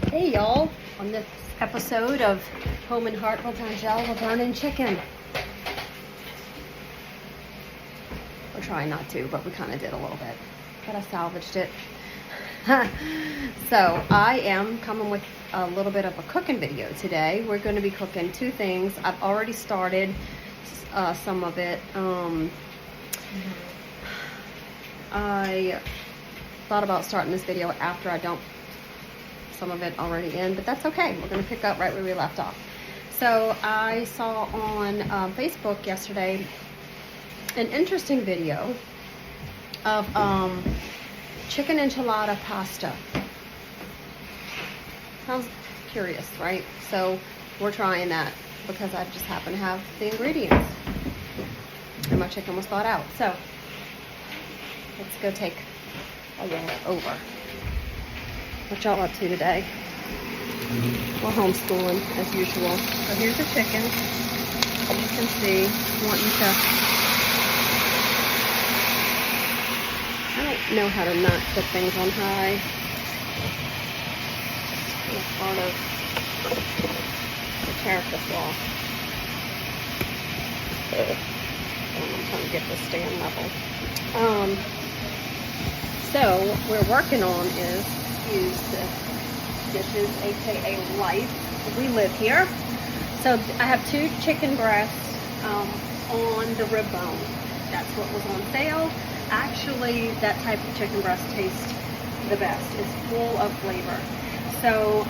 Hey y'all, on this episode of Home in Hartville, Angel, we're burning chicken. We're trying not to, but we kind of did a little bit. But I salvaged it. So I am coming with a little bit of a cooking video today. We're going to be cooking two things. I've already started some of it. I thought about starting this video after I dumped some of it already in, but that's okay. We're going to pick up right where we left off. So I saw on Facebook yesterday an interesting video of chicken enchilada pasta. Sounds curious, right? So we're trying that because I just happen to have the ingredients and my chicken was thawed out. So let's go take a look over. What y'all up to today? We're homeschooling as usual. So here's the chicken. As you can see, wanting to. I don't know how to not put things on high. It's part of the character flaw. I'm trying to get this stand level. So what we're working on is the dishes, aka life. We live here. So I have two chicken breasts on the rib bone. That's what was on sale. Actually, that type of chicken breast tastes the best. It's full of flavor. So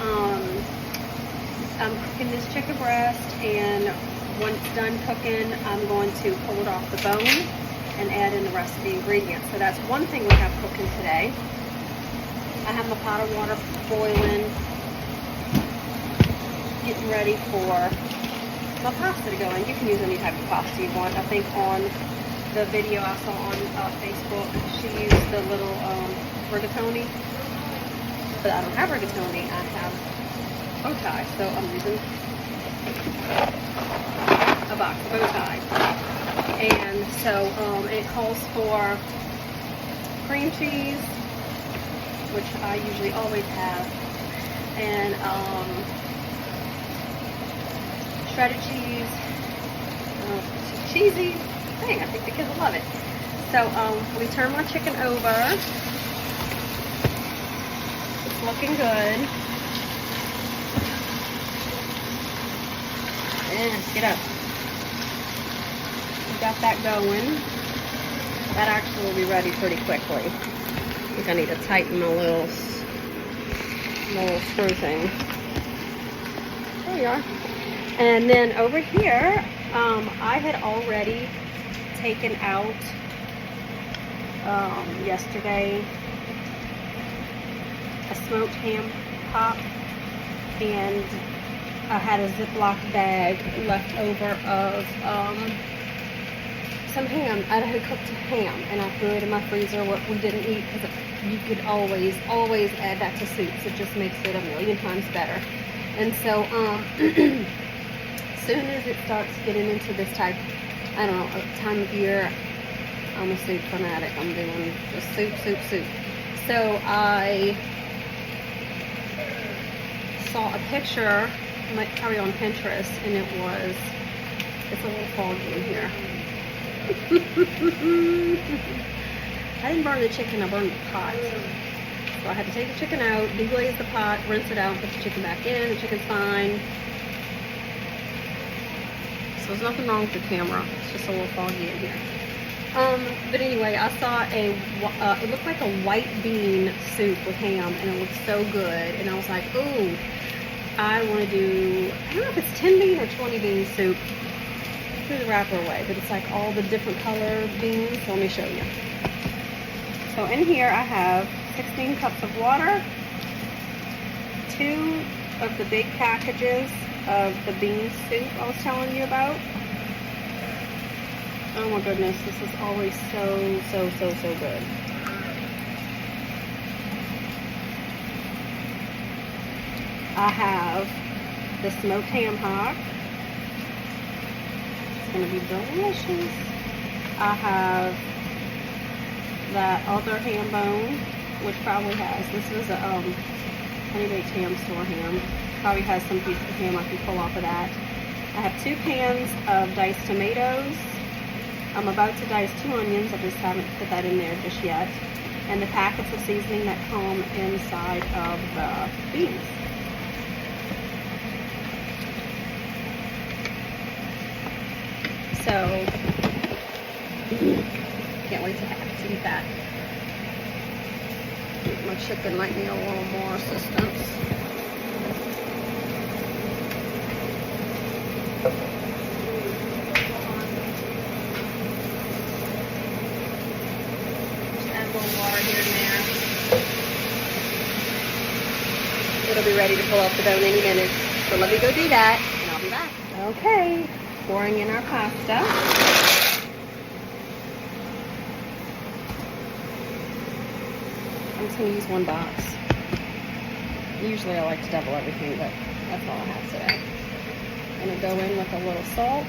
I'm cooking this chicken breast, and when it's done cooking, I'm going to pull it off the bone and add in the rest of the ingredients. So that's one thing we have cooking today. I have my pot of water boiling, getting ready for my pasta to go in. You can use any type of pasta you want. I think on the video I saw on Facebook, she used the little rigatoni, but I don't have rigatoni. I have bow tie, so I'm using a box of bow tie. And so it calls for cream cheese, which I usually always have, and shredded cheese. It's cheesy. Dang, I think the kids will love it. So we turn my chicken over. It's looking good. And get up. We got that going. That actually will be ready pretty quickly. I think I need to tighten my little screw thing. There we are. And then over here, I had already taken out yesterday a smoked ham hock, and I had a Ziploc bag left over of some ham. I had cooked ham, and I threw it in my freezer, what we didn't eat, because you could always add that to soups. It just makes it a million times better. And so as soon as it starts getting into this type, I don't know, time of year, I'm a soup fanatic. I'm doing just soup. So I saw a picture, probably on Pinterest, and it's a little foggy in here. I didn't burn the chicken, I burned the pot. So I had to take the chicken out, deglaze the pot, rinse it out, put the chicken back in. The chicken's fine. So there's nothing wrong with the camera. It's just a little foggy in here. But anyway, I saw it looked like a white bean soup with ham, and it looked so good. And I was like, ooh, I want to do, I don't know if it's 10 bean or 20 bean soup. Threw the wrapper away, but it's like all the different color beans. So let me show you. So in here I have 16 cups of water, 2 of the big packages of the bean soup I was telling you about. Oh my goodness, this is always so good. I have the smoked ham hock. It's going to be delicious. I have that other ham bone, which probably has, this is a honey baked ham, store ham. Probably has some pieces of ham I can pull off of that. I have 2 cans of diced tomatoes. I'm about to dice 2 onions. I just haven't put that in there just yet. And the packets of seasoning that come inside of the beans. So, can't wait to eat that. My chicken might need a little more assistance. Just add a little water here and there. It'll be ready to pull out the dough in any minute. So let me go do that, and I'll be back. Okay, pouring in our pasta. I'm just going to use 1 box. Usually I like to double everything, but that's all I have today. I'm going to go in with a little salt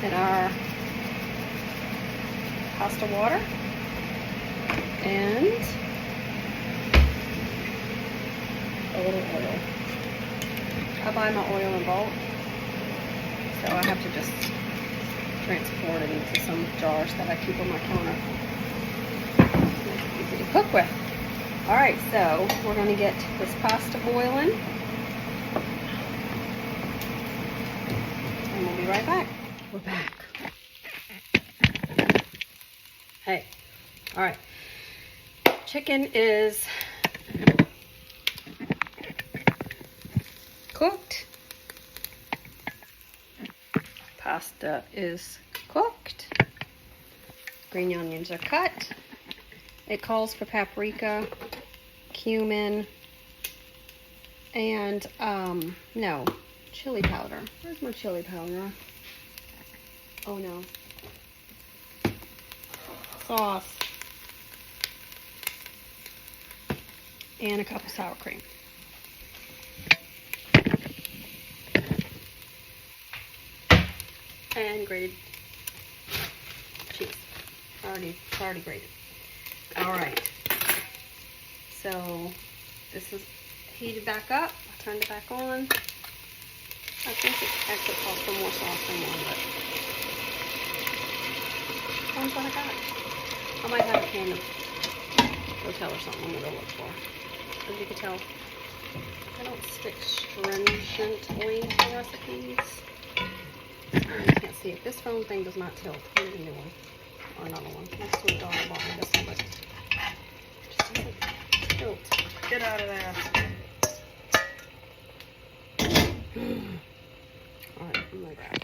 and our pasta water and a little oil. I buy my oil in bulk, so I have to just transport it into some jars that I keep on my counter. Easy to cook with. All right, so we're going to get this pasta boiling, and we'll be right back. We're back. Hey, all right. Chicken is cooked. Pasta is cooked. Green onions are cut. It calls for paprika, cumin, and no, chili powder. Where's my chili powder? Oh no. Sauce. And a cup of sour cream. And grated cheese. Already grated. All right. So this is heated back up. I turned it back on. I think it actually calls for more sauce than one, but that's what I got. I might have a can of Hotel or something I'm gonna look for. As you can tell, I don't stick stringently to recipes. You can't see it. This phone thing does not tilt. I need a new one. Or another one. My sweet daughter bought me this one, but it just doesn't tilt. Get out of there. Alright, I'm like that.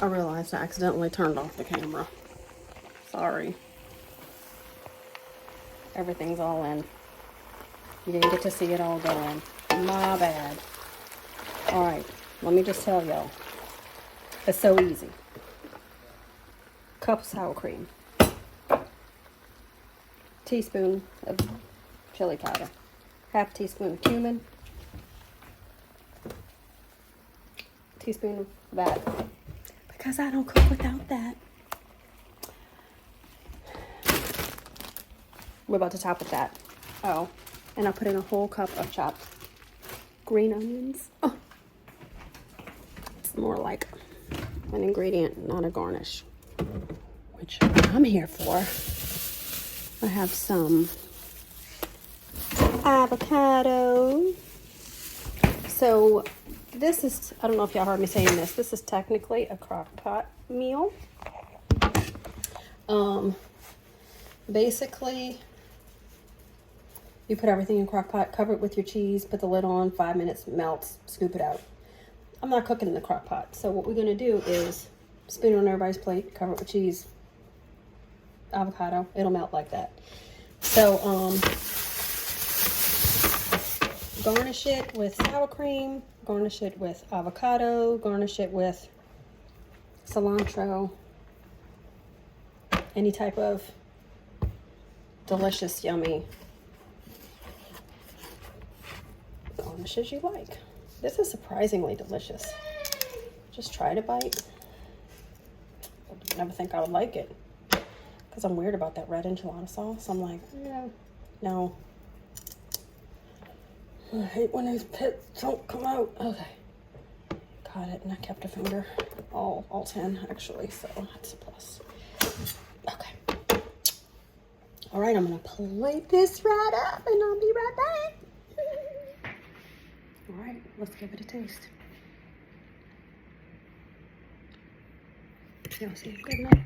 I realized I accidentally turned off the camera. Sorry. Everything's all in. You didn't get to see it all go in. My bad. Alright, let me just tell y'all. It's so easy. Cup of sour cream. Teaspoon of chili powder. Half teaspoon of cumin. Teaspoon of that. Because I don't cook without that. We're about to top with that. Oh, and I'll put in a whole cup of chopped green onions. Oh, it's more like an ingredient, not a garnish, which I'm here for. I have some avocado. So this is, I don't know if y'all heard me saying this. This is technically a crock pot meal. Basically, you put everything in a crock pot, cover it with your cheese, put the lid on, 5 minutes, melts, scoop it out. I'm not cooking in the crock pot. So what we're gonna do is spoon it on everybody's plate, cover it with cheese, avocado, it'll melt like that. So garnish it with sour cream, garnish it with avocado, garnish it with cilantro, any type of delicious, yummy garnish as you like. This is surprisingly delicious. Just tried a bite. I never think I would like it. Because I'm weird about that red enchilada sauce. I'm like, no. I hate when these pits don't come out. Okay. Got it, and I kept a finger. All 10, actually, so that's a plus. Okay. All right, I'm gonna plate this right up, and I'll be right back. All right, let's give it a taste. Y'all see it good enough?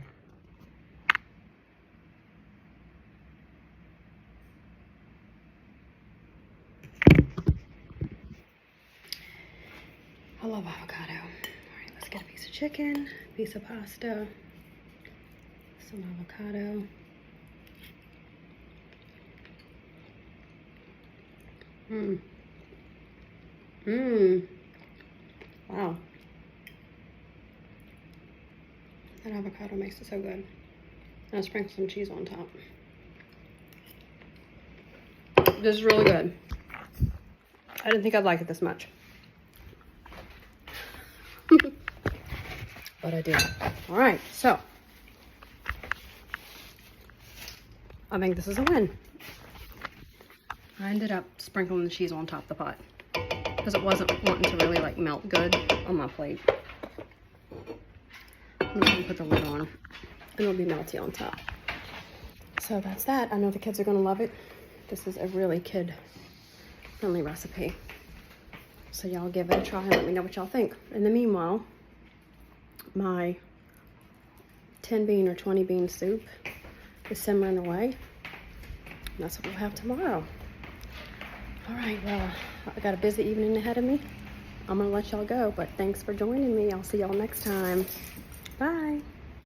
I love avocado. All right, let's get a piece of chicken, piece of pasta, some avocado. Wow. That avocado makes it so good. And I'll sprinkle some cheese on top. This is really good. I didn't think I'd like it this much. But I did. All right, so I think this is a win. I ended up sprinkling the cheese on top of the pot because it wasn't wanting to really like melt good on my plate. I'm just gonna put the lid on and it'll be melty on top. So that's that. I know the kids are gonna love it. This is a really kid-friendly recipe. So y'all give it a try and let me know what y'all think. In the meanwhile, my 10 bean or 20 bean soup is simmering away. And that's what we'll have tomorrow. All right, well, I got a busy evening ahead of me. I'm gonna let y'all go, but thanks for joining me. I'll see y'all next time. Bye.